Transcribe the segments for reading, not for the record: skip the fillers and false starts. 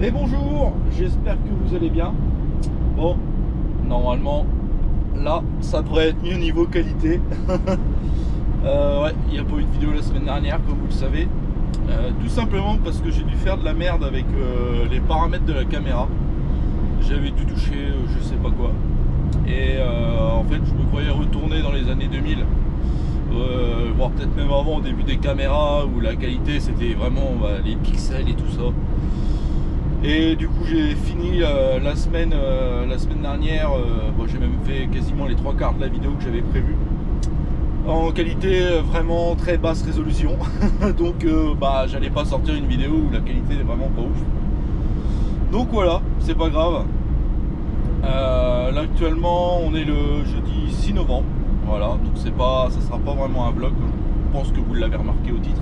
Et bonjour, j'espère que vous allez bien. Bon, normalement, là, ça devrait être mieux niveau qualité. Ouais, il n'y a pas eu de vidéo la semaine dernière, comme vous le savez. Tout simplement parce que j'ai dû faire de la merde avec les paramètres de la caméra. J'avais dû toucher je sais pas quoi. Et en fait, je me croyais retourner dans les années 2000. Voire peut-être même avant, au début des caméras, où la qualité c'était vraiment les pixels et tout ça. Et du coup j'ai fini la semaine dernière, j'ai même fait quasiment les 3/4 de la vidéo que j'avais prévue en qualité vraiment très basse résolution. Donc j'allais pas sortir une vidéo où la qualité est vraiment pas ouf. Donc voilà, c'est pas grave. Là actuellement on est le jeudi 6 novembre. Voilà, donc ça sera pas vraiment un vlog, je pense que vous l'avez remarqué au titre.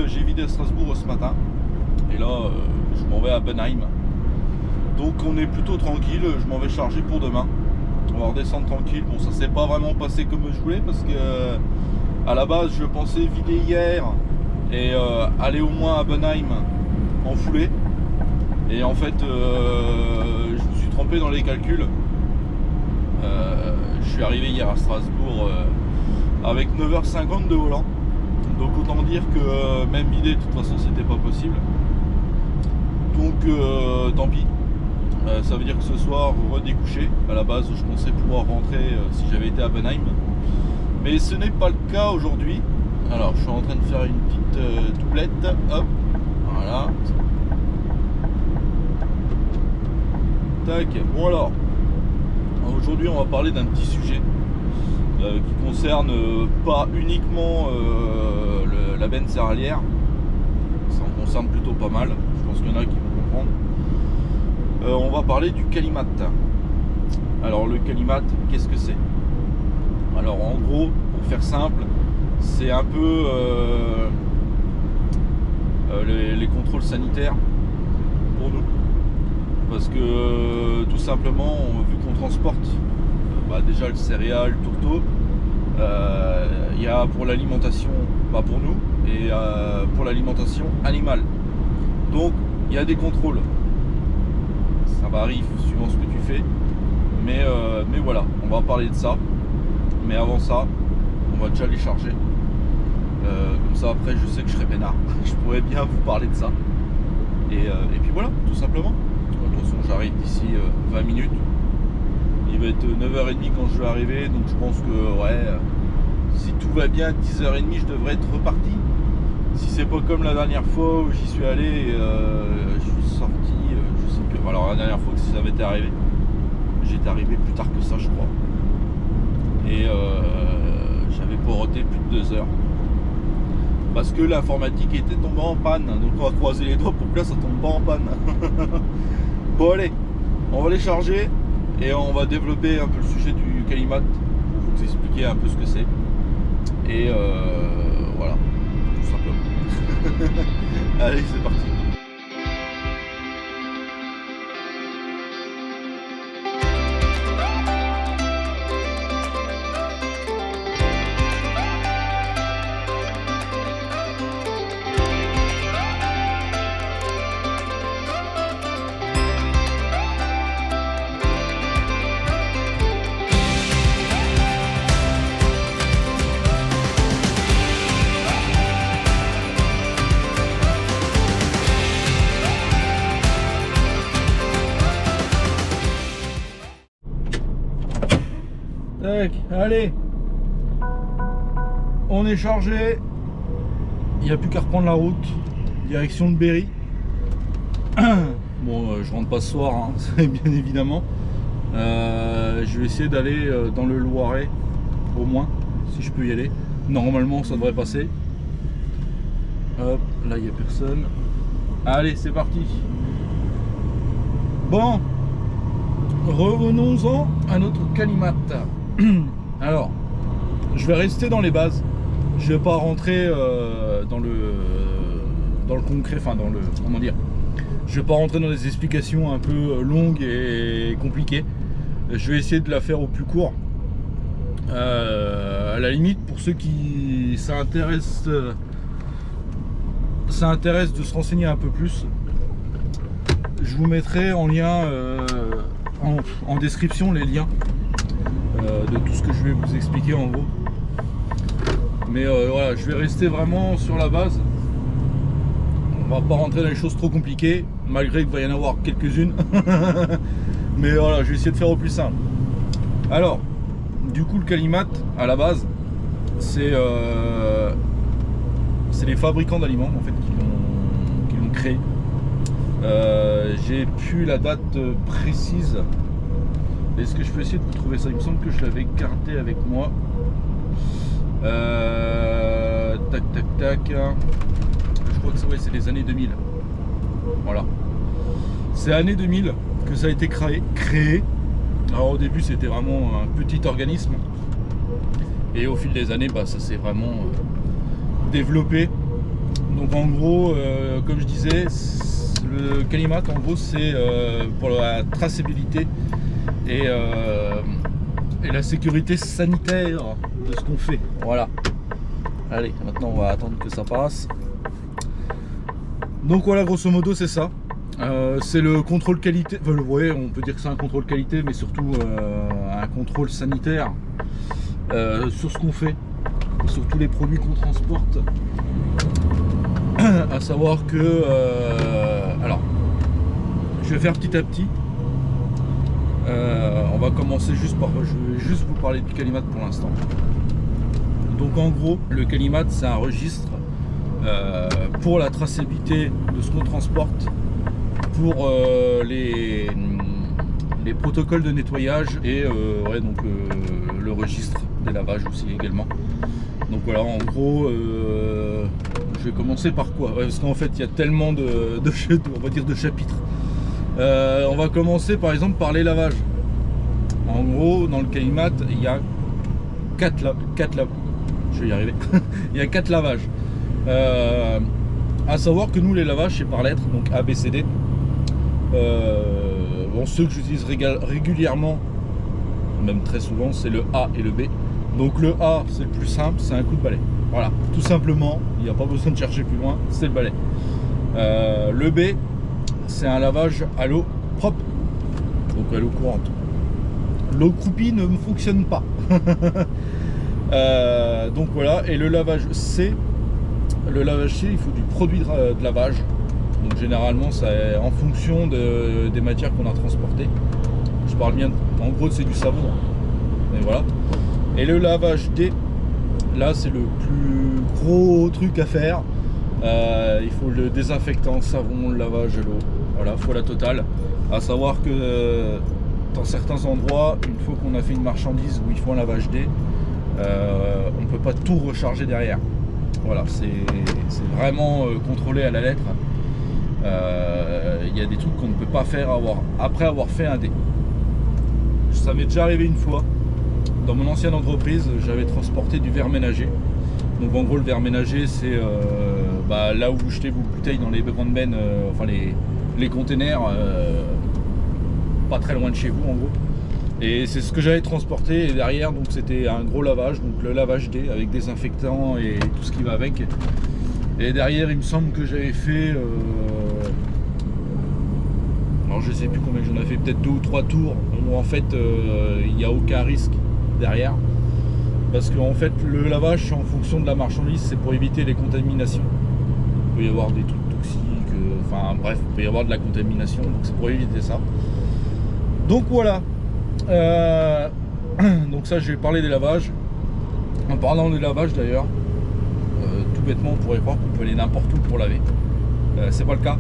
J'ai vidé à Strasbourg ce matin et là je m'en vais à Benheim, donc on est plutôt tranquille. Je m'en vais charger pour demain, on va redescendre tranquille. Bon, ça s'est pas vraiment passé comme je voulais parce que à la base je pensais vider hier et aller au moins à Benheim en foulée, et en fait je me suis trompé dans les calculs. Je suis arrivé hier à Strasbourg avec 9h50 de volant, donc autant dire que même vider de toute façon c'était pas possible. Donc tant pis, ça veut dire que ce soir redécouché. À la base je pensais pouvoir rentrer si j'avais été à Benheim, mais ce n'est pas le cas aujourd'hui. Alors je suis en train de faire une petite doublette, hop, voilà, tac. Bon, alors aujourd'hui on va parler d'un petit sujet qui concerne pas uniquement la benne céréalière. Ça en concerne plutôt pas mal, je pense qu'il y en a qui vont comprendre. On va parler du Qualimat. Alors le Qualimat, qu'est-ce que c'est? Alors en gros, pour faire simple, c'est un peu les contrôles sanitaires pour nous, parce que tout simplement, vu qu'on transporte déjà le céréal, le tourteau, il y a pour l'alimentation, pour nous, et pour l'alimentation animale. Donc il y a des contrôles. Ça varie suivant ce que tu fais, mais voilà, on va parler de ça. Mais avant ça, on va déjà les charger. Comme ça après je sais que je serai peinard. Je pourrais bien vous parler de ça. Et puis voilà, tout simplement. De toute façon j'arrive d'ici 20 minutes. Il va être 9h30 quand je vais arriver, donc je pense que si tout va bien, 10h30 je devrais être reparti. Si c'est pas comme la dernière fois où j'y suis allé, je suis sorti, je sais plus. Alors la dernière fois que ça avait été arrivé, j'étais arrivé plus tard que ça je crois. Et j'avais poroté plus de 2 heures. Parce que l'informatique était tombée en panne, donc on va croiser les doigts pour que là ça tombe pas en panne. Bon allez, on va les charger. Et on va développer un peu le sujet du Qualimat pour vous expliquer un peu ce que c'est. Et voilà, tout simplement. Allez, c'est parti. Tac, allez, on est chargé, il n'y a plus qu'à reprendre la route, direction de Berry. Bon, je rentre pas ce soir, hein, bien évidemment. Je vais essayer d'aller dans le Loiret, au moins, si je peux y aller. Normalement, ça devrait passer. Hop, là, il n'y a personne. Allez, c'est parti. Bon, revenons-en à notre Qualimat. Alors, je vais rester dans les bases. Je vais pas rentrer dans le concret, enfin dans le, comment dire, je vais pas rentrer dans des explications un peu longues et compliquées. Je vais essayer de la faire au plus court. À la limite, pour ceux qui s'intéressent ça intéresse de se renseigner un peu plus, je vous mettrai en lien, en description, les liens de tout ce que je vais vous expliquer en gros. Mais voilà, je vais rester vraiment sur la base. On va pas rentrer dans les choses trop compliquées, malgré qu'il va y en avoir quelques-unes. Mais voilà, je vais essayer de faire au plus simple. Alors, du coup, le Qualimat, à la base, c'est les fabricants d'aliments en fait qui l'ont créé. J'ai plus la date précise. Est-ce que je peux essayer de vous trouver ça? Il me semble que je l'avais gardé avec moi. Tac tac tac. Je crois que c'est les années 2000. Voilà. C'est années 2000 que ça a été créé. Alors au début c'était vraiment un petit organisme. Et au fil des années, ça s'est vraiment développé. Donc en gros, comme je disais, le Qualimat en gros c'est pour la traçabilité et la sécurité sanitaire de ce qu'on fait. Voilà. Allez, maintenant on va attendre que ça passe. Donc voilà, grosso modo c'est ça. C'est le contrôle qualité. Enfin, vous voyez, on peut dire que c'est un contrôle qualité, mais surtout un contrôle sanitaire sur ce qu'on fait, sur tous les produits qu'on transporte. À savoir que, alors, je vais faire petit à petit. On va commencer je vais juste vous parler du Qualimat pour l'instant. Donc en gros, le Qualimat c'est un registre pour la traçabilité de ce qu'on transporte, pour les protocoles de nettoyage et donc le registre des lavages aussi également. Donc voilà, en gros, je vais commencer par quoi? Parce qu'en fait il y a tellement on va dire de chapitres. On va commencer par exemple par les lavages. En gros, dans le Qualimat, il y a 4 lavages. Je vais y arriver. Il y a 4 lavages. À savoir que nous, les lavages, c'est par lettres, donc A, B, C, D. Bon, ceux que j'utilise régulièrement, même très souvent, c'est le A et le B. Donc le A, c'est le plus simple, c'est un coup de balai. Voilà, tout simplement, il n'y a pas besoin de chercher plus loin, c'est le balai. Le B, c'est un lavage à l'eau propre, donc à l'eau courante. L'eau croupie ne fonctionne pas. Donc voilà, et le lavage C, il faut du produit de lavage. Donc généralement, c'est en fonction des matières qu'on a transportées. Je parle bien, en gros, c'est du savon. Et voilà. Et le lavage D, là, c'est le plus gros truc à faire. Il faut le désinfectant, savon, le lavage, l'eau. Voilà, il faut la totale. À savoir que dans certains endroits, une fois qu'on a fait une marchandise où il faut un lavage D, on ne peut pas tout recharger derrière. Voilà, c'est vraiment contrôlé à la lettre. Il y a des trucs qu'on ne peut pas faire après avoir fait un dé. Ça m'est déjà arrivé une fois. Dans mon ancienne entreprise, j'avais transporté du verre ménager. Donc en gros, le verre ménager, c'est là où vous jetez vos bouteilles dans les grandes bennes, enfin les containers, pas très loin de chez vous en gros. Et c'est ce que j'avais transporté, et derrière donc c'était un gros lavage, donc le lavage D avec désinfectant et tout ce qui va avec. Et derrière, il me semble que j'avais fait alors je sais plus combien j'en ai fait, peut-être 2 ou 3 tours où en fait il n'y a aucun risque derrière, parce qu'en fait le lavage en fonction de la marchandise, c'est pour éviter les contaminations. Il peut y avoir des trucs toxiques, enfin bref, il peut y avoir de la contamination, donc c'est pour éviter ça. Donc voilà. Donc ça, je vais parler des lavages. En parlant des lavages d'ailleurs, tout bêtement on pourrait croire qu'on peut aller n'importe où pour laver. C'est pas le cas.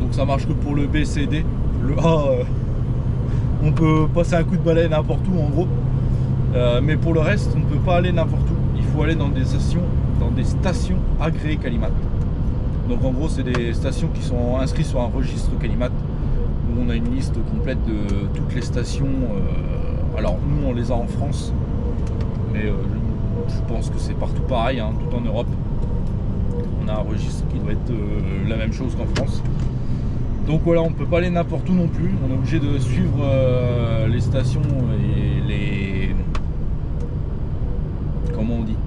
Donc ça marche que pour le B, C, D. Le A, on peut passer un coup de balai n'importe où en gros. Mais pour le reste, on ne peut pas aller n'importe où. Il faut aller dans des stations agréées Qualimat. Donc en gros, c'est des stations qui sont inscrites sur un registre Qualimat, où on a une liste complète de toutes les stations. Alors nous, on les a en France, mais je pense que c'est partout pareil, hein, tout en Europe. On a un registre qui doit être la même chose qu'en France. Donc voilà, on ne peut pas aller n'importe où non plus. On est obligé de suivre les stations et les... Comment on dit?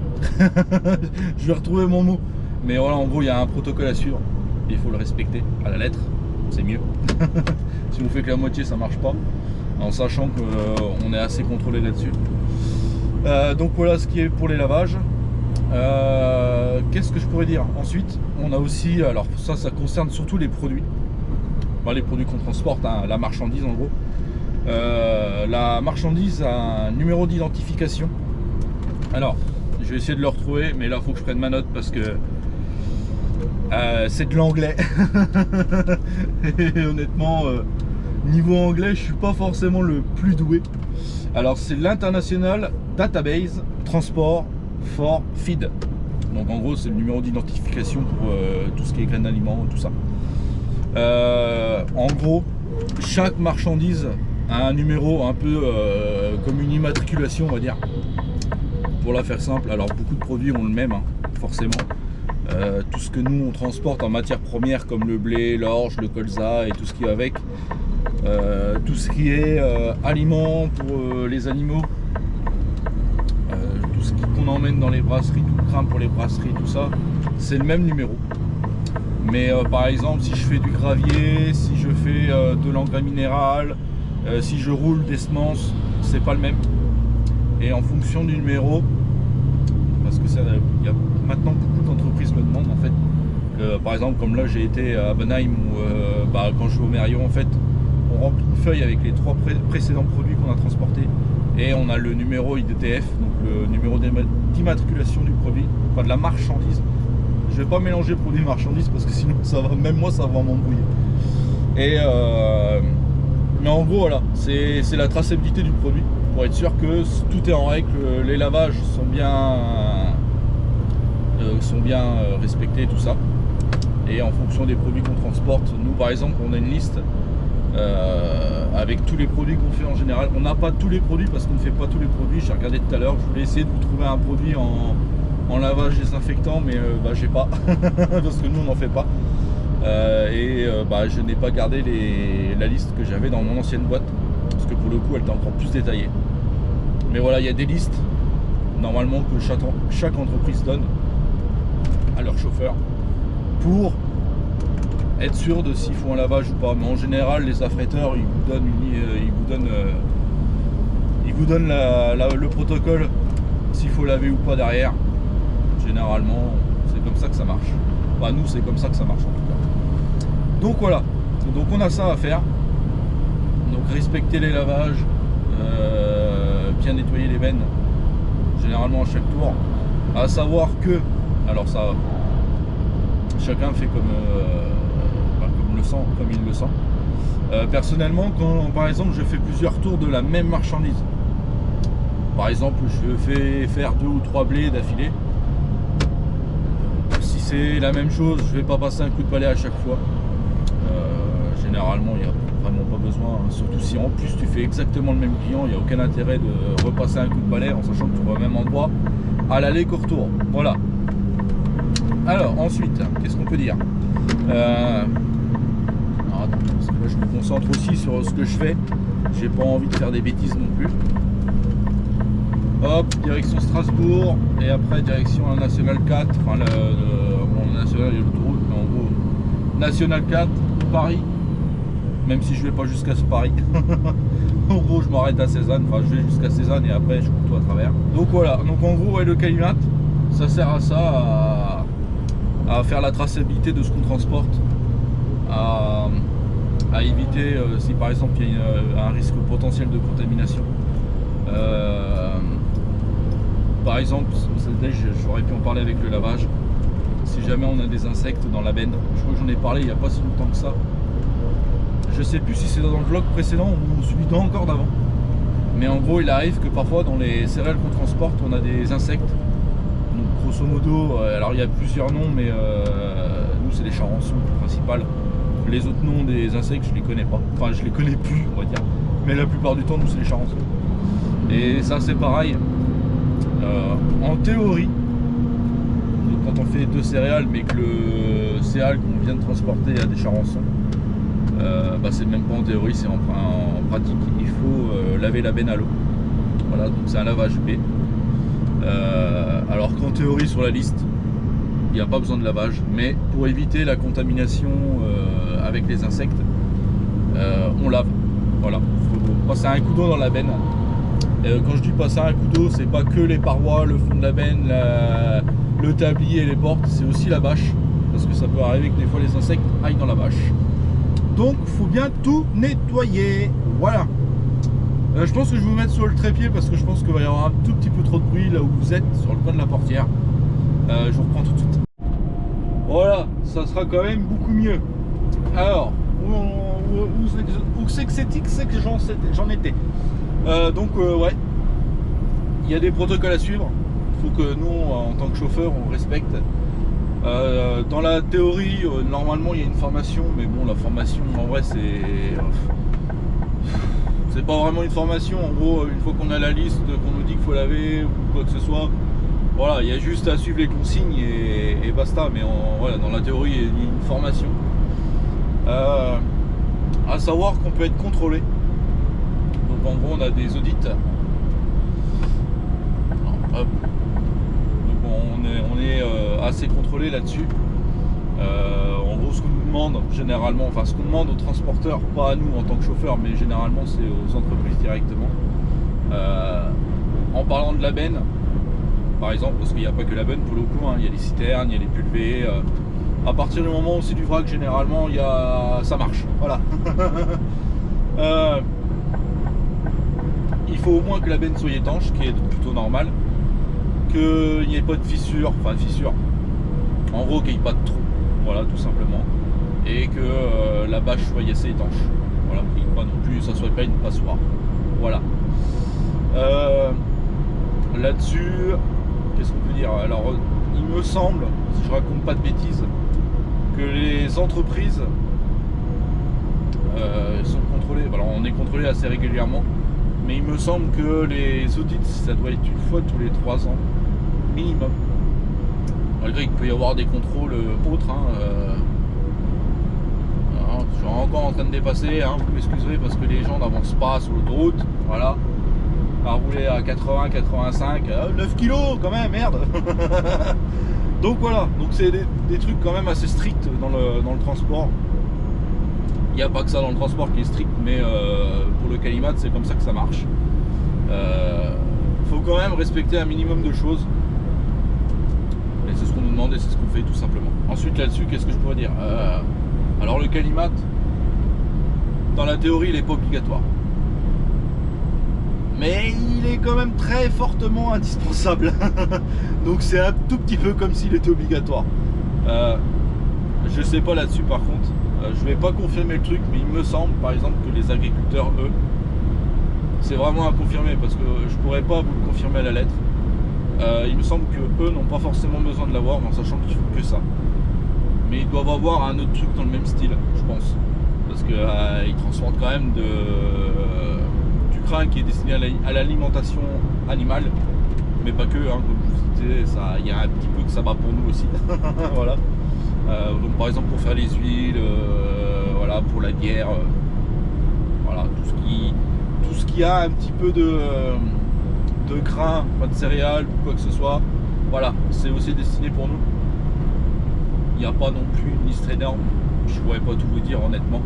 Je vais retrouver mon mot. Mais voilà, en gros, il y a un protocole à suivre. Il faut le respecter à la lettre. C'est mieux. Si on fait que la moitié, ça marche pas. En sachant qu'on est assez contrôlé là-dessus. Donc voilà ce qui est pour les lavages. Qu'est-ce que je pourrais dire? Ensuite, on a aussi, alors ça concerne surtout les produits. Les produits qu'on transporte, hein, la marchandise en gros. La marchandise a un numéro d'identification. Alors, je vais essayer de le retrouver, mais là il faut que je prenne ma note parce que c'est de l'anglais. Et honnêtement, niveau anglais, je suis pas forcément le plus doué. Alors c'est l'International Database Transport for Feed. Donc en gros, c'est le numéro d'identification pour tout ce qui est graines d'aliments, tout ça. En gros, chaque marchandise a un numéro un peu comme une immatriculation, on va dire. Pour la faire simple, alors beaucoup de produits ont le même, hein, forcément. Tout ce que nous on transporte en matière première comme le blé, l'orge, le colza et tout ce qui va avec. Tout ce qui est aliments pour les animaux, tout ce qu'on emmène dans les brasseries, tout le crâne pour les brasseries, tout ça, c'est le même numéro. Mais par exemple, si je fais du gravier, si je fais de l'engrais minéral, si je roule des semences, c'est pas le même. Et en fonction du numéro, parce que il y a maintenant beaucoup d'entreprises le demandent en fait. Par exemple, comme là j'ai été à Benheim où quand je vais au Mérion en fait, on remplit une feuille avec les 3 précédents produits qu'on a transportés et on a le numéro IDTF, donc le numéro d'immatriculation du produit, pas de la marchandise. Je vais pas mélanger produit et marchandise parce que sinon ça va, même moi ça va m'embrouiller. Et mais en gros voilà, c'est la traçabilité du produit pour être sûr que tout est en règle, les lavages sont bien respectés, tout ça. Et en fonction des produits qu'on transporte, nous par exemple on a une liste avec tous les produits qu'on fait en général. On n'a pas tous les produits parce qu'on ne fait pas tous les produits. J'ai regardé tout à l'heure, je voulais essayer de vous trouver un produit en lavage désinfectant, mais j'ai pas parce que nous on n'en fait pas. Je n'ai pas gardé la liste que j'avais dans mon ancienne boîte parce que pour le coup elle était encore plus détaillée. Mais voilà, il y a des listes normalement que chaque entreprise donne à leurs chauffeurs pour être sûr de s'ils font un lavage ou pas. Mais en général, les affréteurs ils vous donnent le protocole s'il faut laver ou pas derrière. Généralement, c'est comme ça que ça marche. Nous, c'est comme ça que ça marche en tout cas. Donc voilà. Donc on a ça à faire. Donc respecter les lavages, bien nettoyer les veines, généralement à chaque tour. À savoir que, alors ça, chacun fait comme il le sent. Personnellement, quand par exemple je fais plusieurs tours de la même marchandise, par exemple je fais faire 2 ou 3 blés d'affilée, si c'est la même chose, je vais pas passer un coup de balai à chaque fois. Généralement il n'y a vraiment pas besoin, surtout si en plus tu fais exactement le même client, il n'y a aucun intérêt de repasser un coup de balai en sachant que tu vas au même endroit à l'aller qu'au retour. Voilà. Alors ensuite, qu'est-ce qu'on peut dire? Parce que là, je me concentre aussi sur ce que je fais. J'ai pas envie de faire des bêtises non plus. Hop, direction Strasbourg et après direction la National 4. Enfin, le National et l'autoroute, mais en gros National 4, Paris. Même si je vais pas jusqu'à Paris. En gros, je m'arrête à Cézanne. Enfin, je vais jusqu'à Cézanne et après je coupe tout à travers. Donc voilà. Donc en gros, le calumet, ça sert à ça, à faire la traçabilité de ce qu'on transporte, à éviter si par exemple il y a un risque potentiel de contamination. Par exemple, j'aurais pu en parler avec le lavage. Si jamais on a des insectes dans la benne, je crois que j'en ai parlé il n'y a pas si longtemps que ça. Je sais plus si c'est dans le vlog précédent ou celui d'encore d'avant. Mais en gros, il arrive que parfois dans les céréales qu'on transporte, on a des insectes. Donc grosso modo, alors il y a plusieurs noms, mais nous c'est les charançons principales. Les autres noms des insectes, je les connais pas. Enfin, je les connais plus, on va dire. Mais la plupart du temps, nous c'est les charançons. Et ça c'est pareil. En théorie, donc quand on fait 2 céréales, mais que le céréale qu'on vient de transporter a des charançons, c'est même pas en théorie, c'est en pratique. Il faut laver la benne à l'eau. Voilà, donc c'est un lavage B. Alors qu'en théorie sur la liste, il n'y a pas besoin de lavage, mais pour éviter la contamination avec les insectes, on lave. Voilà, il faut passer un coup d'eau dans la benne. Quand je dis passer un coup d'eau, c'est pas que les parois, le fond de la benne, le tablier et les portes, c'est aussi la bâche, parce que ça peut arriver que des fois les insectes aillent dans la bâche. Donc il faut bien tout nettoyer. Voilà. Je pense que je vais vous mettre sur le trépied parce que je pense qu'il va y avoir un tout petit peu trop de bruit là où vous êtes, sur le coin de la portière. Je vous reprends tout de suite. Voilà, ça sera quand même beaucoup mieux. Alors, où c'est que c'est que j'en étais. Ouais, il y a des protocoles à suivre. Il faut que nous, en tant que chauffeur, on respecte. Dans la théorie, normalement, il y a une formation, mais bon, la formation, en vrai, c'est pas vraiment une formation. En gros, une fois qu'on a la liste, qu'on nous dit qu'il faut laver ou quoi que ce soit, voilà, il y a juste à suivre les consignes et basta. Mais voilà, dans la théorie, il y a une formation. À savoir qu'on peut être contrôlé. Donc en gros, on a des audits. Hop. Donc on est assez contrôlé là-dessus. En gros, ce qu'on nous demande généralement, enfin ce qu'on demande aux transporteurs, pas à nous en tant que chauffeurs, mais généralement c'est aux entreprises directement. En parlant de la benne, par exemple, parce qu'il n'y a pas que la benne pour le coup, hein, il y a les citernes, il y a les pulvées. À partir du moment où c'est du vrac, généralement, ça marche. Voilà. Il faut au moins que la benne soit étanche, ce qui est plutôt normal. Qu'il n'y ait pas de fissure, en gros qu'il n'y ait pas de trou, voilà, tout simplement. Et que la bâche soit assez étanche. Voilà, qu'il n'y ait pas non plus, ça soit pas une passoire. Voilà. Là-dessus, qu'est-ce qu'on peut dire? Alors, il me semble, si je raconte pas de bêtises, que les entreprises sont contrôlées. Alors, on est contrôlé assez régulièrement, mais il me semble que les audits, ça doit être une fois tous les 3 ans minimum. Malgré qu'il peut y avoir des contrôles autres. Je suis encore en train de dépasser, vous m'excuserez parce que les gens n'avancent pas sur l'autoroute. Voilà. À rouler à 80, 85, 9 kilos quand même, merde. Donc voilà, donc c'est des trucs quand même assez stricts dans le transport. Il n'y a pas que ça dans le transport qui est strict, mais pour le Qualimat, c'est comme ça que ça marche. Faut quand même respecter un minimum de choses. Et c'est ce qu'on nous demande et c'est ce qu'on fait tout simplement. Ensuite là-dessus, qu'est-ce que je pourrais dire? Alors le Qualimat, dans la théorie, il n'est pas obligatoire. Mais il est quand même très fortement indispensable. Donc c'est un tout petit peu comme s'il était obligatoire. Je sais pas là-dessus par contre. Je vais pas confirmer le truc, mais il me semble par exemple que les agriculteurs, eux, c'est vraiment à confirmer parce que je pourrais pas vous le confirmer à la lettre. Il me semble que eux n'ont pas forcément besoin de l'avoir, en sachant qu'ils font que ça. Mais ils doivent avoir un autre truc dans le même style, je pense. Parce que ils transportent quand même du crin qui est destiné à l'alimentation animale, mais pas que, comme je vous disais, il y a un petit peu que ça va pour nous aussi. Voilà. Donc par exemple pour faire les huiles, voilà, pour la bière, voilà, tout ce qui a un petit peu de grains, pas de céréales ou quoi que ce soit, voilà, c'est aussi destiné pour nous. Il n'y a pas non plus une liste énorme, je pourrais pas tout vous dire honnêtement,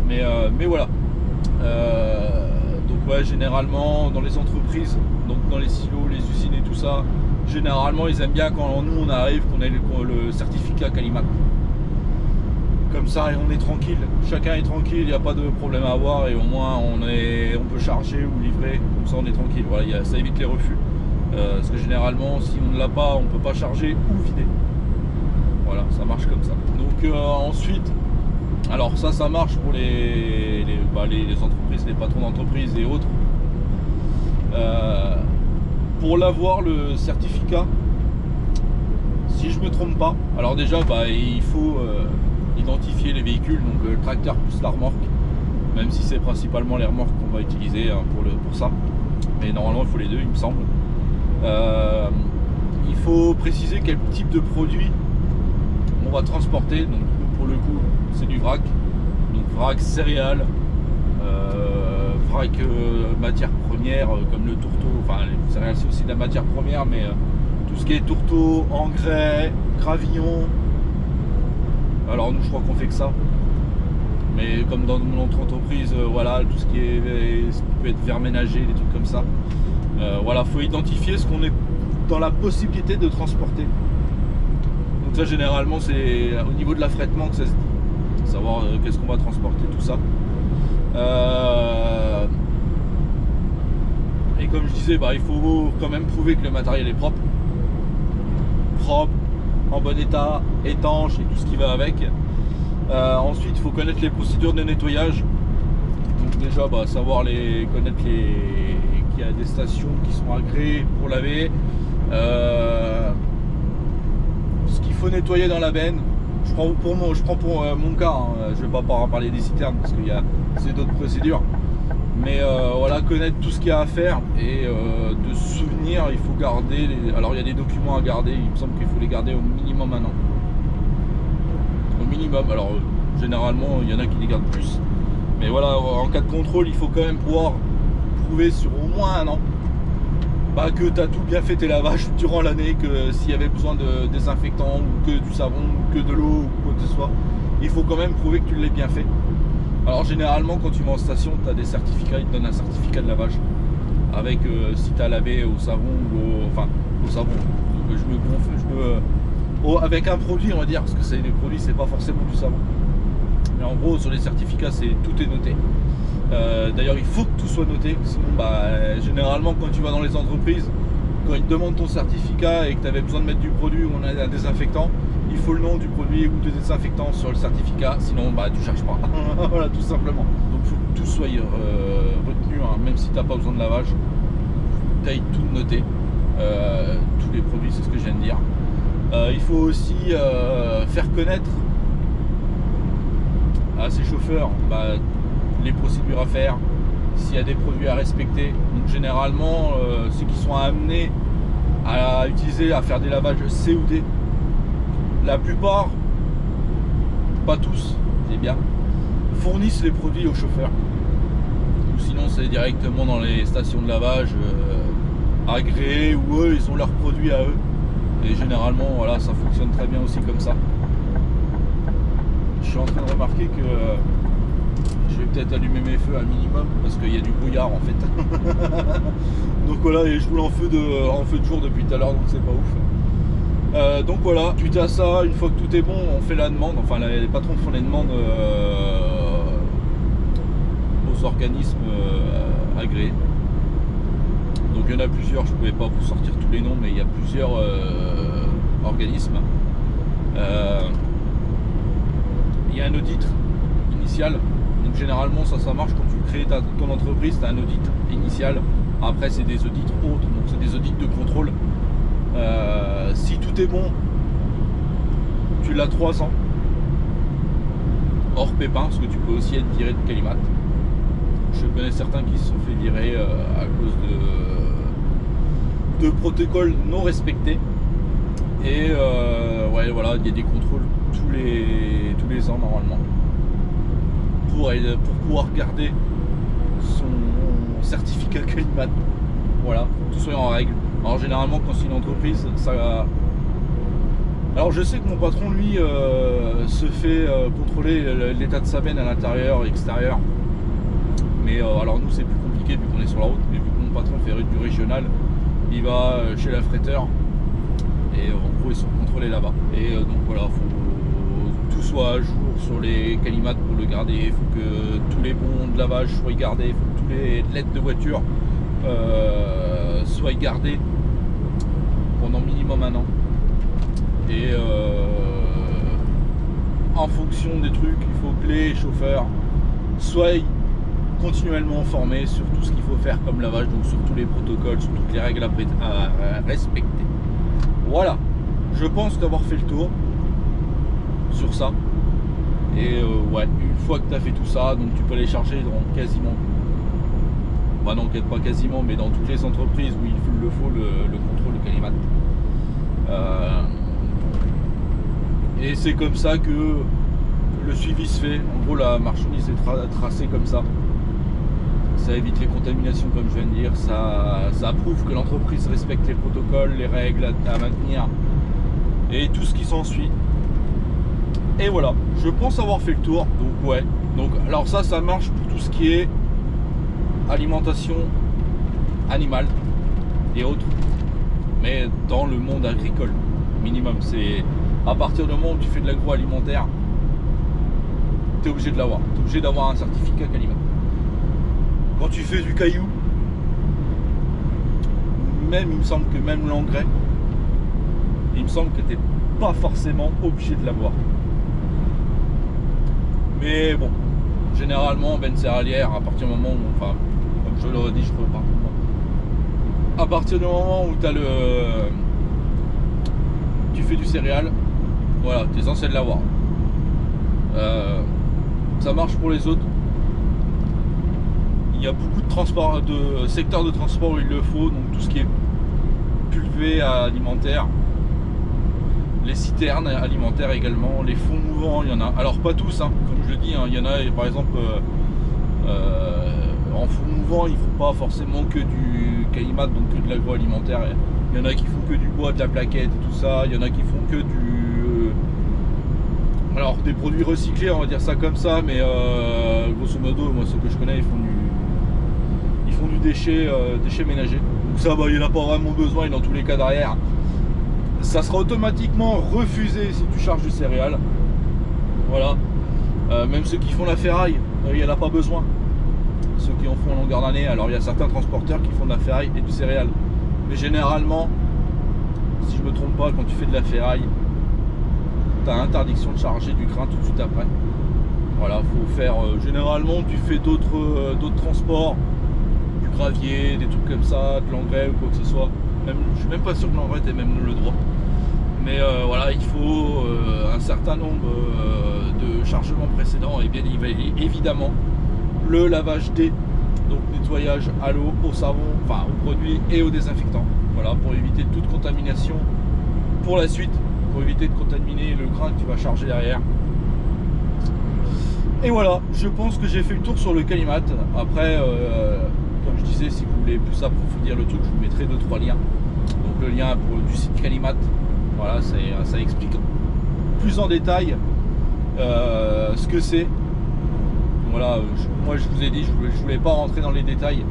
mais voilà. Donc ouais, généralement dans les entreprises, donc dans les silos, les usines et tout ça, généralement ils aiment bien quand nous on arrive qu'on ait le certificat Qualimat. Comme ça on est tranquille, chacun est tranquille, il n'y a pas de problème à avoir et au moins on peut charger ou livrer, comme ça on est tranquille. Voilà, ça évite les refus. Parce que généralement si on ne l'a pas, on ne peut pas charger ou vider. Voilà, ça marche comme ça. Donc ensuite, alors ça marche pour les entreprises, les patrons d'entreprise et autres. Pour l'avoir le certificat, si je me trompe pas, alors déjà il faut identifier les véhicules, donc le tracteur plus la remorque, même si c'est principalement les remorques qu'on va utiliser pour ça, mais normalement il faut les deux, il me semble. Il faut préciser quel type de produit on va transporter. Donc pour le coup c'est du vrac, donc vrac céréales, vrac matière première comme le tourteau, enfin les céréales c'est aussi de la matière première, mais tout ce qui est tourteau, engrais, gravillon. Alors nous je crois qu'on fait que ça. Mais comme dans mon autre entreprise, voilà, tout ce qui peut être verre ménager, des trucs comme ça. Voilà, faut identifier ce qu'on est dans la possibilité de transporter. Donc ça généralement c'est au niveau de l'affrètement que ça se dit. Savoir qu'est-ce qu'on va transporter, tout ça. Et comme je disais, il faut quand même prouver que le matériel est propre, en bon état, étanche et tout ce qui va avec. Ensuite, il faut connaître les procédures de nettoyage. Donc déjà, savoir connaître qu'il y a des stations qui sont agréées pour laver. Ce qu'il faut nettoyer dans la benne. Je prends pour mon cas, hein. Je ne vais pas parler des citernes parce que c'est d'autres procédures. Mais voilà, connaître tout ce qu'il y a à faire et de se souvenir, il faut garder alors il y a des documents à garder, il me semble qu'il faut les garder au minimum un an. Au minimum, alors généralement il y en a qui les gardent plus. Mais voilà, en cas de contrôle, il faut quand même pouvoir prouver sur au moins un an que tu as tout bien fait tes lavages durant l'année, que s'il y avait besoin de désinfectant ou que du savon ou que de l'eau ou quoi que ce soit, il faut quand même prouver que tu l'as bien fait. Alors généralement quand tu vas en station, tu as des certificats, ils te donnent un certificat de lavage avec si tu as lavé au savon ou au savon. Donc, avec un produit, on va dire, parce que c'est des produits, c'est pas forcément du savon. Mais en gros sur les certificats tout est noté. D'ailleurs il faut que tout soit noté, sinon généralement quand tu vas dans les entreprises, quand ils te demandent ton certificat et que tu avais besoin de mettre du produit ou un désinfectant, il faut le nom du produit ou du désinfectant sur le certificat, sinon tu cherches pas. Voilà, tout simplement. Donc il faut que tout soit retenu, hein, même si tu n'as pas besoin de lavage, tu ailles tout noter. Tous les produits, c'est ce que je viens de dire. Il faut aussi faire connaître à ces chauffeurs les procédures à faire, s'il y a des produits à respecter. Donc généralement ceux qui sont amenés à utiliser, à faire des lavages COD, la plupart, pas tous, c'est bien, fournissent les produits aux chauffeurs. Ou sinon c'est directement dans les stations de lavage agréées, où eux ils ont leurs produits à eux. Et généralement voilà, ça fonctionne très bien aussi comme ça. Je suis en train de remarquer que je vais peut-être allumer mes feux un minimum parce qu'il y a du brouillard en fait. Donc voilà, et je roule en feu de jour depuis tout à l'heure, donc c'est pas ouf. Donc voilà, suite à ça, une fois que tout est bon, on fait la demande, enfin les patrons font les demandes aux organismes agréés. Donc il y en a plusieurs, je ne pouvais pas vous sortir tous les noms, mais il y a plusieurs organismes. Il y a un audit initial. Donc généralement ça marche quand tu crées ton entreprise, tu as un audit initial. Après c'est des audits autres, donc c'est des audits de contrôle. Si tout est bon, tu l'as 3 ans hors pépin, parce que tu peux aussi être viré de Calimat. Je connais certains qui se sont fait virer à cause de protocoles non respectés. Et ouais, voilà, il y a des contrôles tous les ans normalement pour pouvoir garder son certificat Calimat. Voilà, tout soit en règle. Alors généralement quand c'est une entreprise, ça... Alors je sais que mon patron lui se fait contrôler l'état de sa benne à l'intérieur et extérieur. Mais alors nous c'est plus compliqué vu qu'on est sur la route, mais vu que mon patron fait du régional, il va chez l'affréteur et en gros ils sont contrôlés là-bas. Et donc voilà, faut que tout soit à jour sur les Calimat pour le garder, il faut que tous les bons de lavage soient gardés, il faut que tous les lettres de voiture soient gardés pendant minimum un an. Et en fonction des trucs, il faut que les chauffeurs soient continuellement formés sur tout ce qu'il faut faire comme lavage, donc sur tous les protocoles, sur toutes les règles à respecter. Voilà, je pense d'avoir fait le tour sur ça. Et ouais, une fois que tu as fait tout ça, donc tu peux les charger dans quasiment, non pas quasiment, mais dans toutes les entreprises où il le faut le contrôle de Calimat. Et c'est comme ça que le suivi se fait. En gros la marchandise est tracée comme ça. ça évite les contaminations comme je viens de dire, ça prouve que l'entreprise respecte les protocoles, les règles à maintenir et tout ce qui s'ensuit. Et voilà, je pense avoir fait le tour. Donc ouais, donc alors ça marche pour tout ce qui est alimentation animale et autres, mais dans le monde agricole minimum. C'est à partir du moment où tu fais de l'agroalimentaire, tu es obligé de l'avoir, tu es obligé d'avoir un certificat Qualimat. Quand tu fais du caillou, même il me semble que même l'engrais, il me semble que tu n'es pas forcément obligé de l'avoir. Mais bon, généralement, ben céréalière, à partir du moment où, enfin, comme je l'aurais dit, je repars. À partir du moment où tu fais du céréal, voilà, tu es censé l'avoir. Ça marche pour les autres. Il y a beaucoup de secteurs de transport où il le faut, donc tout ce qui est pulvé alimentaire, les citernes alimentaires également, les fonds mouvants, il y en a. Alors pas tous, hein, comme je le dis, hein, il y en a, par exemple, en fonds mouvants, ils ne font pas forcément que du Qualimat, donc que de l'agroalimentaire. Il y en a qui font que du bois, de la plaquette et tout ça. Il y en a qui font que alors des produits recyclés, on va dire ça comme ça, mais grosso modo, moi ceux que je connais, ils font du déchet ménager. Donc ça, bah, il n'y en a pas vraiment besoin, et dans tous les cas derrière, ça sera automatiquement refusé si tu charges du céréal. Voilà. Même ceux qui font la ferraille, il n'y en a pas besoin. Ceux qui en font en longueur d'année, alors il y a certains transporteurs qui font de la ferraille et du céréal. Mais généralement, si je me trompe pas, quand tu fais de la ferraille, tu as interdiction de charger du grain tout de suite après. Voilà, faut faire. Généralement, tu fais d'autres transports, du gravier, des trucs comme ça, de l'engrais ou quoi que ce soit. Même, je suis même pas sûr que l'engrais ait même le droit. Mais voilà, il faut un certain nombre de chargements précédents et bien évidemment le lavage des, donc nettoyage à l'eau, au savon, enfin au produit et au désinfectant. Voilà, pour éviter toute contamination pour la suite, pour éviter de contaminer le grain que tu vas charger derrière. Et voilà, je pense que j'ai fait le tour sur le Qualimat. Après, comme je disais, si vous voulez plus approfondir le truc, je vous mettrai 2-3 liens. Donc le lien du site Qualimat, voilà, ça explique plus en détail ce que c'est. Voilà, moi je vous ai dit, je voulais pas rentrer dans les détails,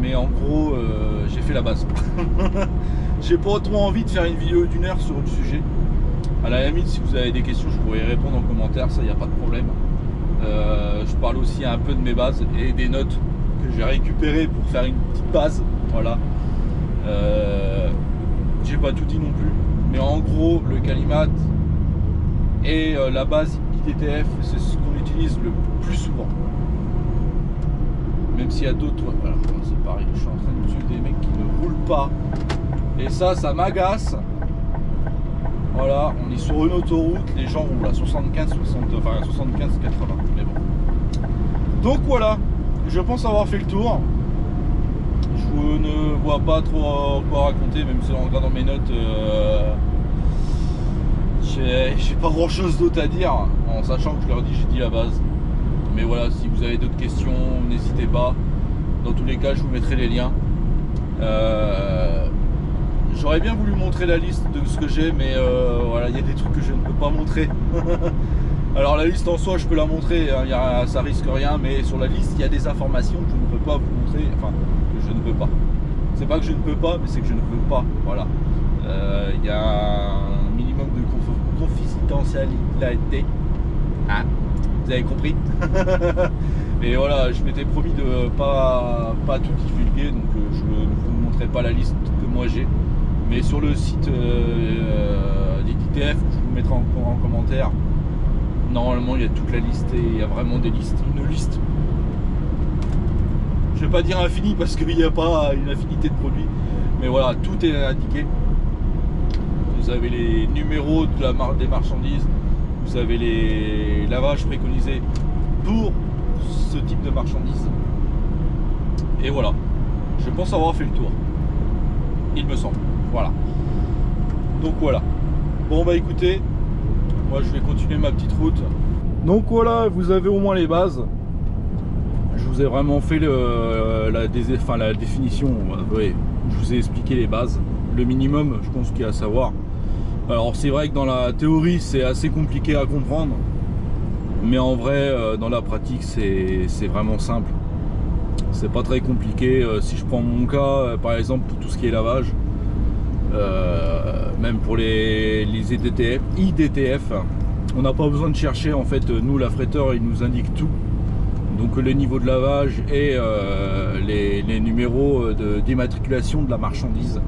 mais en gros, j'ai fait la base. J'ai pas trop envie de faire une vidéo d'1 heure sur le sujet. À la limite, si vous avez des questions, je pourrais y répondre en commentaire, ça, il n'y a pas de problème. Je parle aussi un peu de mes bases et des notes que j'ai récupérées pour faire une petite base. Voilà. J'ai pas tout dit non plus, mais en gros, le Qualimat et la base IDTF, c'est ce qu'on utilise le plus souvent. Même s'il y a d'autres. Voilà, c'est pareil, je suis en train de suivre des mecs qui ne roulent pas. Et ça m'agace. Voilà, on est sur une autoroute, les gens roulent à 75, 60, enfin 75, 80, mais bon. Donc voilà, je pense avoir fait le tour. Je ne vois pas trop quoi raconter, même si en regardant mes notes, j'ai pas grand chose d'autre à dire, en sachant que je leur dis, j'ai dit la base. Mais voilà, si vous avez d'autres questions, n'hésitez pas. Dans tous les cas, je vous mettrai les liens. J'aurais bien voulu montrer la liste de ce que j'ai, mais voilà, il y a des trucs que je ne peux pas montrer. Alors la liste en soi, je peux la montrer, hein, ça risque rien, mais sur la liste, il y a des informations que je ne peux pas vous montrer, enfin, que je ne peux pas. C'est pas que je ne peux pas, mais c'est que je ne peux pas, voilà. Il y a un minimum de confidentialité. Ah, vous avez compris. Mais voilà, je m'étais promis de pas tout divulguer, donc je ne vous montrerai pas la liste que moi j'ai. Mais sur le site d'IDTF, je vous mettrai en commentaire. Normalement, il y a toute la liste et il y a vraiment des listes, une liste. Je vais pas dire infini parce qu'il n'y a pas une infinité de produits, mais voilà, tout est indiqué. Vous avez les numéros de des marchandises, vous avez les lavages préconisés pour ce type de marchandises. Et voilà, je pense avoir fait le tour. Il me semble. Voilà. Donc voilà. Bon bah écoutez, moi je vais continuer ma petite route. Donc voilà, vous avez au moins les bases. je vous ai vraiment fait la définition, ouais, je vous ai expliqué les bases, le minimum je pense qu'il y a à savoir. Alors c'est vrai que dans la théorie c'est assez compliqué à comprendre, mais en vrai dans la pratique c'est vraiment simple. C'est pas très compliqué. Si je prends mon cas par exemple pour tout ce qui est lavage, même pour les IDTF, on n'a pas besoin de chercher en fait. Nous l'affréteur il nous indique tout, donc le niveau de lavage et les numéros d'immatriculation de la marchandise.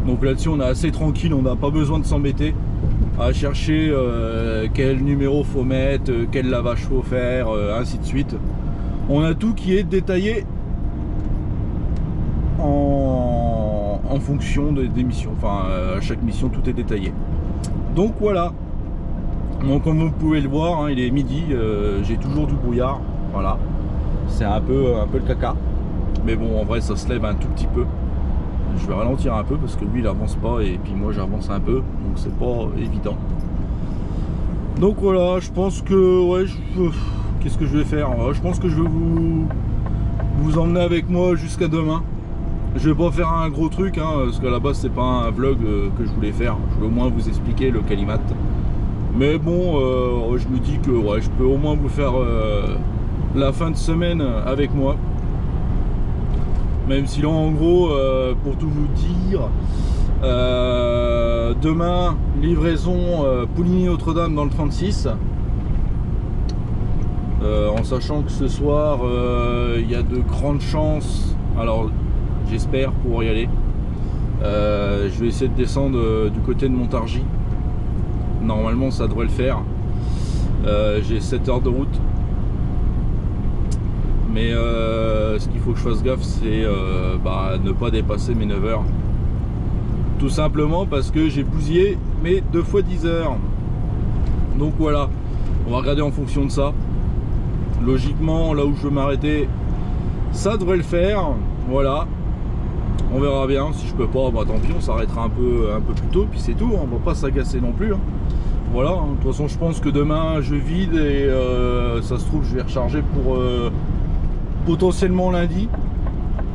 Donc là-dessus on est assez tranquille, on n'a pas besoin de s'embêter à chercher quel numéro faut mettre, quel lavage faut faire, ainsi de suite. On a tout qui est détaillé en fonction des missions, enfin à chaque mission tout est détaillé. Donc voilà, donc comme vous pouvez le voir, hein, il est midi, j'ai toujours du brouillard, voilà, c'est un peu le caca, mais bon en vrai ça se lève un tout petit peu. Je vais ralentir un peu parce que lui il avance pas et puis moi j'avance un peu, donc c'est pas évident. Donc voilà, je pense que ouais, qu'est-ce que je vais faire? Je pense que je vais vous emmener avec moi jusqu'à demain. Je vais pas faire un gros truc, hein, parce qu'à la base c'est pas un vlog que je voulais faire. Je voulais au moins vous expliquer le Kalimat. Mais bon, je me dis que ouais, je peux au moins vous faire la fin de semaine avec moi. Même si là en gros, pour tout vous dire, demain livraison Pouligny Notre-Dame dans le 36. En sachant que ce soir il y a de grandes chances, alors j'espère pouvoir y aller, je vais essayer de descendre du côté de Montargis. Normalement ça devrait le faire. J'ai 7 heures de route, mais ce qu'il faut que je fasse gaffe c'est ne pas dépasser mes 9 heures, tout simplement parce que j'ai bousillé mes 2 fois 10 heures. Donc voilà, on va regarder en fonction de ça. Logiquement là où je veux m'arrêter ça devrait le faire, voilà. On verra bien, si je peux pas, bah tant pis, on s'arrêtera un peu plus tôt, puis c'est tout, on va pas s'agacer non plus, hein. Voilà, hein. De toute façon je pense que demain je vide et ça se trouve je vais recharger pour potentiellement lundi.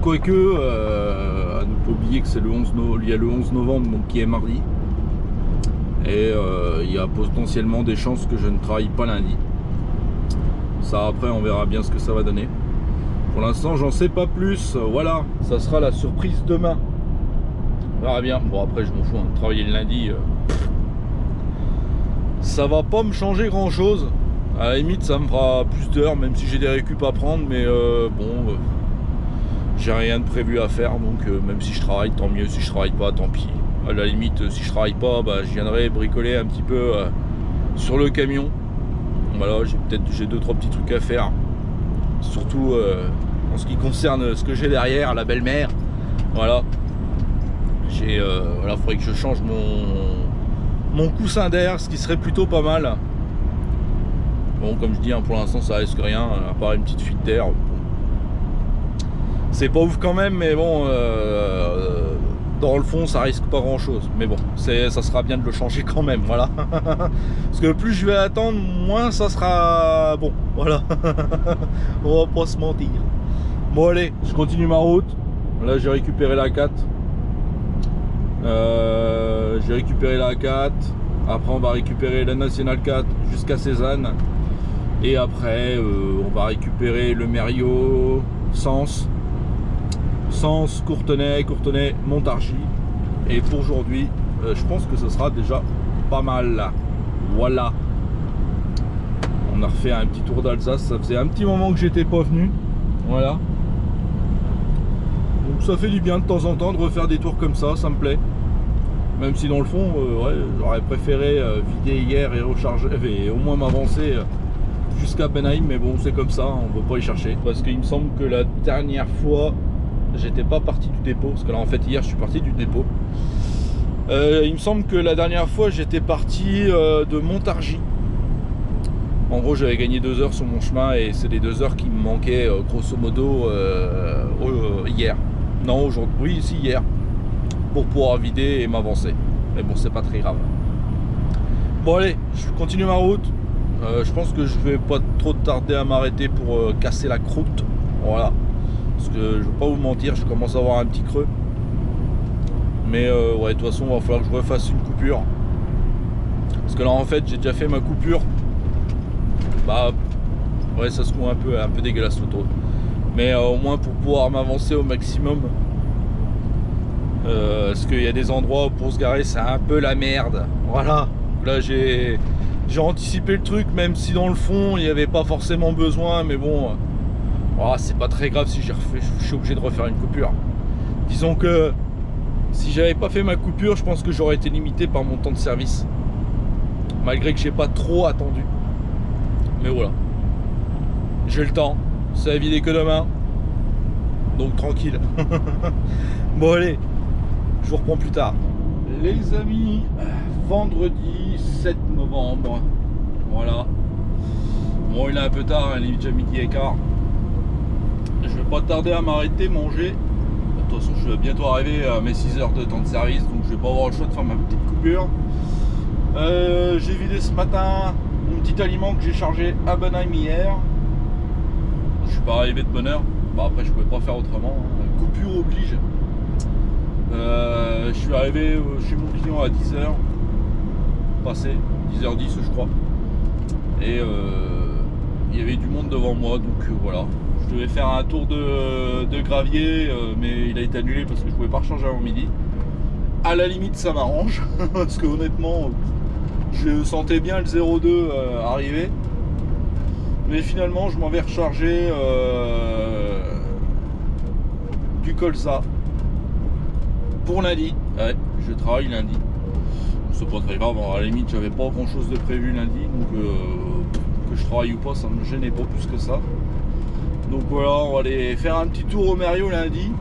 Quoique, à ne pas oublier que c'est il y a le 11 novembre, donc qui est mardi. Et il y a potentiellement des chances que je ne travaille pas lundi. Ça après on verra bien ce que ça va donner. Pour l'instant j'en sais pas plus, voilà, ça sera la surprise demain. On verra bien, bon après je m'en fous, hein. Travailler le lundi, ça va pas me changer grand chose. À la limite ça me fera plus d'heures, même si j'ai des récup à prendre, mais bon, j'ai rien de prévu à faire, donc même si je travaille tant mieux, si je travaille pas tant pis. À la limite si je travaille pas, bah, je viendrai bricoler un petit peu sur le camion. Voilà, j'ai 2-3 petits trucs à faire, surtout en ce qui concerne ce que j'ai derrière, la belle-mère. Voilà, voilà, faudrait que je change mon coussin d'air, ce qui serait plutôt pas mal. Bon, comme je dis, hein, pour l'instant ça risque rien, à part une petite fuite d'air. C'est pas ouf quand même, mais bon, dans le fond ça risque pas grand chose, mais bon, ça sera bien de le changer quand même, voilà. Parce que plus je vais attendre, moins ça sera bon, voilà. On va pas se mentir. Bon allez, je continue ma route. Là j'ai récupéré la 4. J'ai récupéré la 4. Après on va récupérer la Nationale 4 jusqu'à Cézanne. Et après on va récupérer le Mériot, Sens, Courtenay, Montargis. Et pour aujourd'hui, je pense que ce sera déjà pas mal. Voilà. On a refait un petit tour d'Alsace. Ça faisait un petit moment que j'étais pas venu. Voilà. Donc ça fait du bien de temps en temps de refaire des tours comme ça me plaît. Même si dans le fond, ouais, j'aurais préféré vider hier et recharger, et au moins m'avancer jusqu'à Benheim, mais bon c'est comme ça, on ne peut pas y chercher. Parce qu'il me semble que la dernière fois, j'étais pas parti du dépôt, parce que là en fait hier je suis parti du dépôt. Il me semble que la dernière fois j'étais parti de Montargis. En gros j'avais gagné 2 heures sur mon chemin et c'est les 2 heures qui me manquaient grosso modo hier. Non aujourd'hui, oui si hier. Pour pouvoir vider et m'avancer. Mais bon c'est pas très grave. Bon allez, je continue ma route. Je pense que je vais pas trop tarder à m'arrêter pour casser la croûte. Voilà. Parce que je veux pas vous mentir, je commence à avoir un petit creux. Mais ouais, de toute façon, il va falloir que je refasse une coupure. Parce que là, en fait, j'ai déjà fait ma coupure. Bah, ouais, ça se trouve un peu dégueulasse l'autoroute. Mais au moins pour pouvoir m'avancer au maximum. Parce qu'il y a des endroits où pour se garer, c'est un peu la merde. Voilà. Là, j'ai anticipé le truc, même si dans le fond, il n'y avait pas forcément besoin. Mais bon, voilà, c'est pas très grave si je suis obligé de refaire une coupure. Disons que si j'avais pas fait ma coupure, je pense que j'aurais été limité par mon temps de service. Malgré que j'ai pas trop attendu. Mais voilà. J'ai le temps. C'est à vider que demain. Donc tranquille. Bon allez. Je vous reprends plus tard. Les amis, vendredi 7 novembre. Voilà. Bon, il est un peu tard, il est déjà midi et quart. Je vais pas tarder à m'arrêter, manger. De toute façon, je vais bientôt arriver à mes 6 heures de temps de service, donc je vais pas avoir le choix de faire ma petite coupure. J'ai vidé ce matin mon petit aliment que j'ai chargé à Benheim hier. Je suis pas arrivé de bonne heure. Bah après, je pouvais pas faire autrement. Coupure oblige. Je suis arrivé chez mon client à 10h passé, 10h10 je crois, et il y avait du monde devant moi, donc voilà, je devais faire un tour de gravier, mais il a été annulé parce que je pouvais pas recharger avant midi. À la limite ça m'arrange parce que honnêtement je sentais bien le 0,2 arriver, mais finalement je m'en vais recharger du colza pour lundi. Ouais, je travaille lundi. C'est pas très grave, à la limite j'avais pas grand chose de prévu lundi, donc que je travaille ou pas, ça me gênait pas plus que ça. Donc voilà, on va aller faire un petit tour au Merriot lundi.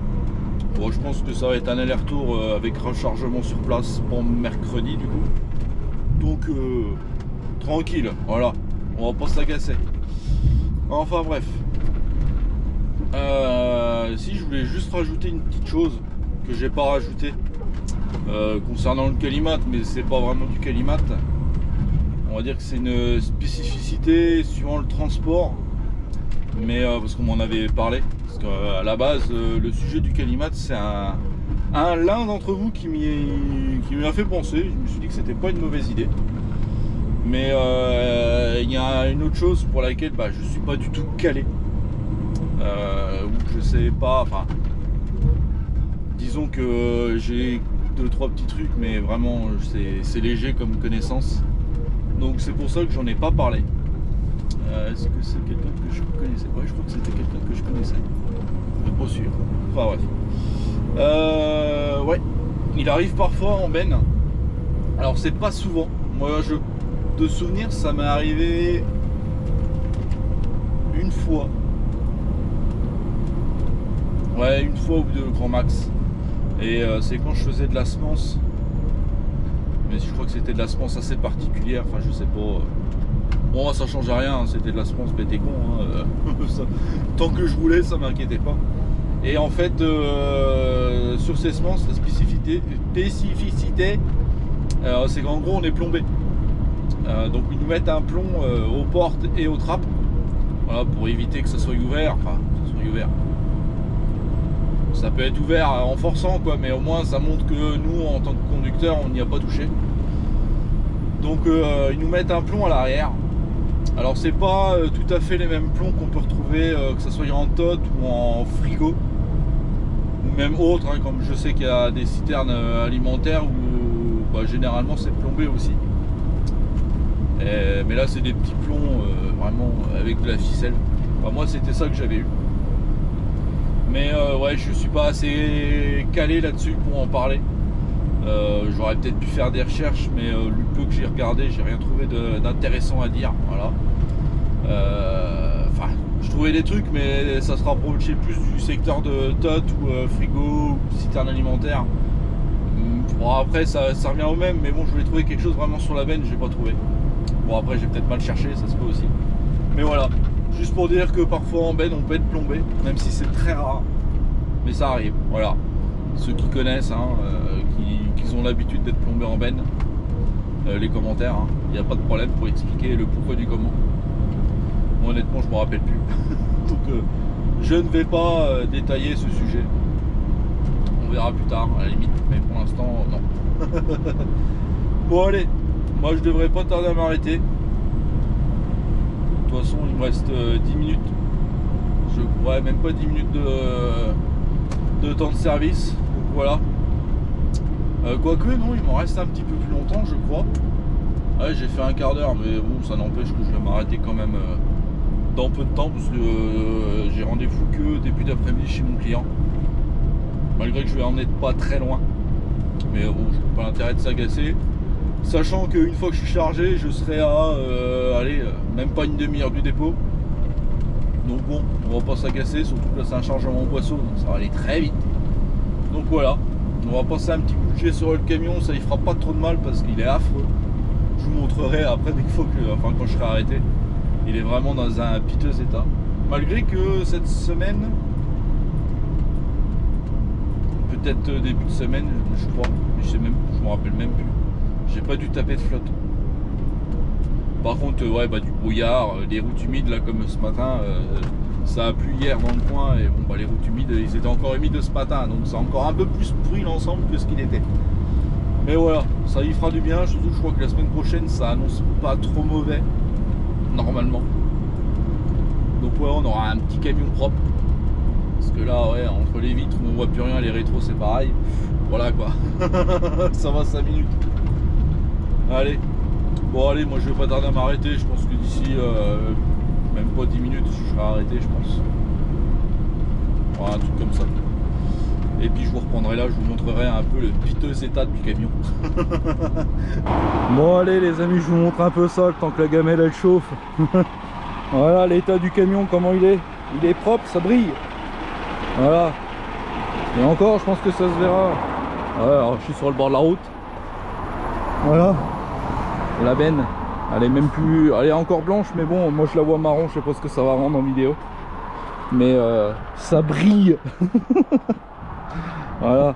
Bon, je pense que ça va être un aller-retour avec rechargement sur place pour mercredi du coup. Donc tranquille, voilà, on va pas s'agacer. Enfin bref. Si je voulais juste rajouter une petite chose que j'ai pas rajouté concernant le Qualimat, mais c'est pas vraiment du Qualimat. On va dire que c'est une spécificité suivant le transport, mais parce qu'on m'en avait parlé. Parce qu'à la base, le sujet du Qualimat, c'est l'un d'entre vous qui m'y a fait penser. Je me suis dit que c'était pas une mauvaise idée. Mais il y a une autre chose pour laquelle je suis pas du tout calé. Ou je sais pas, enfin. Disons que j'ai 2-3 petits trucs, mais vraiment c'est léger comme connaissance. Donc c'est pour ça que j'en ai pas parlé. Est-ce que c'est quelqu'un que je connaissais? Ouais, je crois que c'était quelqu'un que je connaissais. Je suis pas sûr. Enfin bref. Ouais, il arrive parfois en benne. Alors c'est pas souvent. Moi de souvenir, ça m'est arrivé une fois. Ouais, une fois ou deux grand max. Et c'est quand je faisais de la semence. Mais je crois que c'était de la semence assez particulière. Enfin, je sais pas. Bon, ça change rien. Hein, c'était de la semence bête et con. Hein. Tant que je roulais, ça m'inquiétait pas. Et en fait, sur ces semences, la spécificité, c'est qu'en gros, on est plombé. Donc, ils nous mettent un plomb aux portes et aux trappes. Voilà, pour éviter que ça soit ouvert. Enfin, que ça soit ouvert. Ça peut être ouvert en forçant quoi, mais au moins ça montre que nous en tant que conducteur on n'y a pas touché. Donc ils nous mettent un plomb à l'arrière. Alors c'est pas tout à fait les mêmes plombs qu'on peut retrouver que ce soit en TOT ou en frigo ou même autre, hein, comme je sais qu'il y a des citernes alimentaires où généralement c'est plombé aussi. Mais là c'est des petits plombs vraiment avec de la ficelle. Moi c'était ça que j'avais eu. Mais ouais, je suis pas assez calé là-dessus pour en parler. J'aurais peut-être pu faire des recherches, mais le peu que j'ai regardé, j'ai rien trouvé d'intéressant à dire. Voilà. Enfin, je trouvais des trucs, mais ça se rapprochait plus du secteur de TOT ou frigo ou citerne alimentaire. Bon, après, ça revient au même, mais bon, je voulais trouver quelque chose vraiment sur la benne, j'ai pas trouvé. Bon, après, j'ai peut-être mal cherché, ça se peut aussi. Mais voilà. Juste pour dire que parfois en benne on peut être plombé, même si c'est très rare, mais ça arrive. Voilà, ceux qui connaissent, hein, qui ont l'habitude d'être plombés en benne, les commentaires, il n'y a pas de problème pour expliquer le pourquoi du comment. Moi honnêtement je me rappelle plus, donc je ne vais pas détailler ce sujet. On verra plus tard, à la limite, mais pour l'instant, non. Bon, allez, moi je devrais pas tarder à m'arrêter. De toute façon, il me reste 10 minutes. Ouais, même pas 10 minutes de temps de service. Donc voilà. Quoique, non, il m'en reste un petit peu plus longtemps, je crois. Ouais, j'ai fait un quart d'heure, mais bon, ça n'empêche que je vais m'arrêter quand même dans peu de temps, parce que j'ai rendez-vous que début d'après-midi chez mon client. Malgré que je vais en être pas très loin. Mais bon, je n'ai pas l'intérêt de s'agacer. Sachant qu'une fois que je suis chargé, je serai à même pas une demi-heure du dépôt. Donc bon, on va pas s'agacer, surtout que là c'est un chargement en boisseau, donc ça va aller très vite. Donc voilà, on va passer un petit budget sur le camion, ça y fera pas trop de mal parce qu'il est affreux. Je vous montrerai après quand je serai arrêté. Il est vraiment dans un piteux état. Malgré que cette semaine, peut-être début de semaine, je crois, je me rappelle même plus. J'ai pas dû taper de flotte. Par contre, ouais, du brouillard, des routes humides, là, comme ce matin, ça a plu hier dans le coin, et bon, les routes humides, ils étaient encore humides ce matin, donc c'est encore un peu plus pourri l'ensemble que ce qu'il était. Mais voilà, ça y fera du bien, surtout je crois que la semaine prochaine, ça annonce pas trop mauvais, normalement. Donc voilà, on aura un petit camion propre. Parce que là, ouais, entre les vitres où on voit plus rien, les rétros, c'est pareil. Voilà quoi, ça va 5 minutes. Allez. Bon allez, moi je vais pas tarder à m'arrêter, je pense que d'ici même pas 10 minutes je serai arrêté, je pense. Voilà, un truc comme ça. Et puis je vous reprendrai là, je vous montrerai un peu le piteux état du camion. Bon allez les amis, je vous montre un peu ça, le temps que la gamelle elle chauffe. Voilà l'état du camion, comment il est. Il est propre, ça brille. Voilà. Et encore, je pense que ça se verra. Ouais, alors je suis sur le bord de la route. Voilà. La benne, elle est même plus, elle est encore blanche, mais bon, moi je la vois marron, je sais pas ce que ça va rendre en vidéo, mais ça brille. Voilà,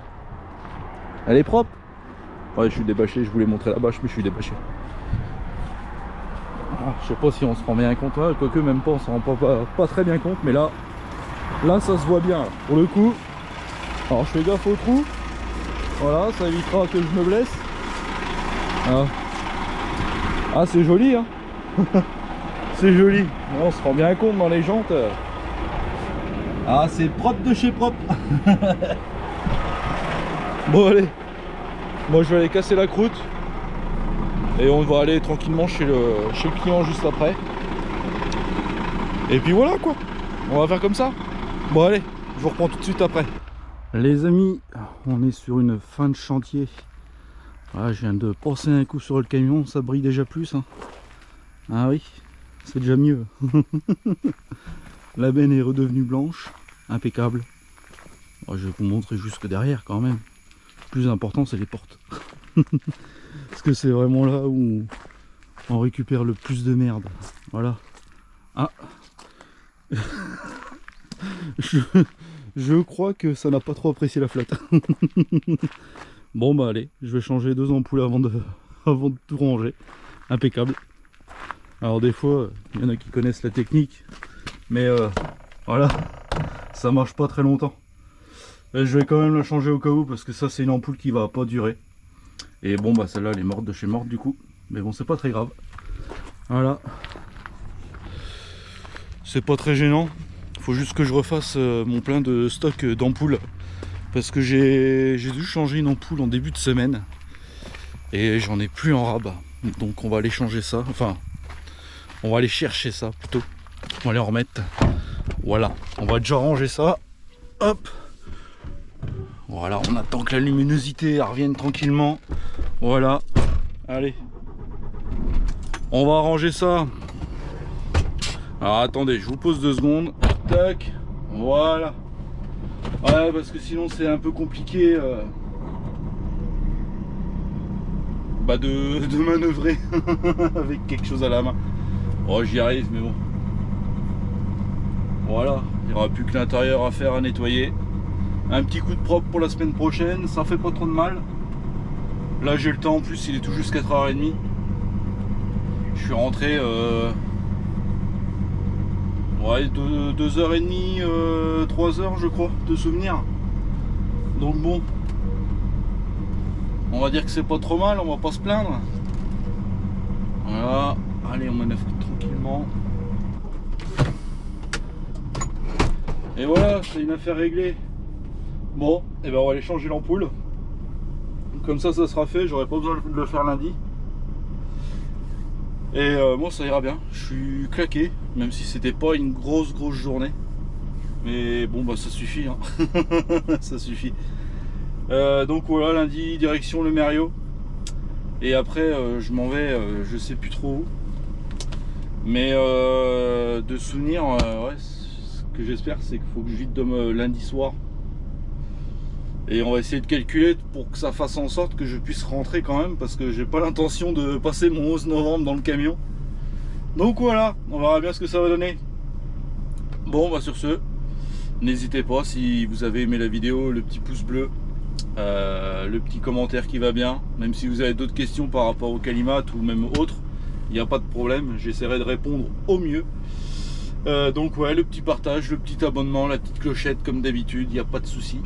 elle est propre. Ouais, je suis débâché, je voulais montrer la bâche, mais je suis débâché. Je sais pas si on se rend bien compte, hein, quoique même pas, on s'en rend pas très bien compte, mais là ça se voit bien, pour le coup. Alors je fais gaffe au trou, voilà, ça évitera que je me blesse. Voilà. Ah, c'est joli, hein. C'est joli. On se rend bien compte dans les jantes. Ah, c'est propre de chez propre. Bon, allez. Moi, je vais aller casser la croûte. Et on va aller tranquillement chez le client juste après. Et puis voilà, quoi. On va faire comme ça. Bon, allez. Je vous reprends tout de suite après. Les amis, on est sur une fin de chantier. Ah, je viens de passer un coup sur le camion, ça brille déjà plus. Hein. Ah oui, c'est déjà mieux. La benne est redevenue blanche, impeccable. Bon, je vais vous montrer jusque derrière quand même. Le plus important, c'est les portes. Parce que c'est vraiment là où on récupère le plus de merde. Voilà. Ah. Je crois que ça n'a pas trop apprécié la flotte. Bon bah allez, je vais changer 2 ampoules avant de tout ranger. Impeccable. Alors des fois, il y en a qui connaissent la technique, mais voilà, ça marche pas très longtemps. Et je vais quand même la changer au cas où, parce que ça c'est une ampoule qui va pas durer. Et bon bah celle-là elle est morte de chez morte du coup, mais bon c'est pas très grave. Voilà. C'est pas très gênant, faut juste que je refasse mon plein de stock d'ampoules. Parce que j'ai dû changer une ampoule en début de semaine et j'en ai plus en rab, donc on va aller changer ça, enfin on va aller chercher ça plutôt, on va aller en remettre. Voilà, on va déjà ranger ça, hop, voilà, on attend que la luminosité revienne tranquillement. Voilà, allez, on va ranger ça. Alors attendez, je vous pose 2 secondes, tac, voilà. Ouais, parce que sinon c'est un peu compliqué de manœuvrer avec quelque chose à la main. Oh, j'y arrive, mais bon. Voilà, il n'y aura plus que l'intérieur à faire, à nettoyer. Un petit coup de propre pour la semaine prochaine, ça fait pas trop de mal. Là j'ai le temps, en plus il est tout juste 4h30. Je suis rentré, ouais, ouais, 2h30, 3h je crois de souvenirs. Donc bon, on va dire que c'est pas trop mal, on va pas se plaindre. Voilà, allez on manœuvre tranquillement. Et voilà, c'est une affaire réglée. Bon, et ben on va aller changer l'ampoule. Comme ça sera fait, j'aurai pas besoin de le faire lundi. Et bon, ça ira bien. Je suis claqué, même si c'était pas une grosse journée. Mais bon, bah ça suffit, hein. Ça suffit. Donc voilà, lundi, direction le Mériot. Et après, je m'en vais, je sais plus trop où. Mais de souvenir, ouais, ce que j'espère, c'est qu'il faut que je vide de lundi soir. Et on va essayer de calculer pour que ça fasse en sorte que je puisse rentrer quand même, parce que j'ai pas l'intention de passer mon 11 novembre dans le camion. Donc voilà, on verra bien ce que ça va donner. Bon, bah sur ce, n'hésitez pas, si vous avez aimé la vidéo, le petit pouce bleu, le petit commentaire qui va bien. Même si vous avez d'autres questions par rapport au Qualimat ou même autres, il n'y a pas de problème, j'essaierai de répondre au mieux. Donc ouais, le petit partage, le petit abonnement, la petite clochette comme d'habitude, il n'y a pas de souci.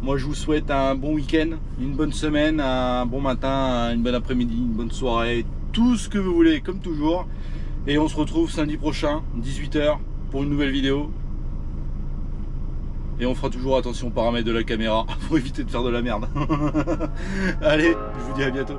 Moi je vous souhaite un bon week-end, une bonne semaine, un bon matin, une bonne après-midi, une bonne soirée, tout ce que vous voulez comme toujours. Et on se retrouve samedi prochain, 18 h, pour une nouvelle vidéo. Et on fera toujours attention aux paramètres de la caméra pour éviter de faire de la merde. Allez, je vous dis à bientôt.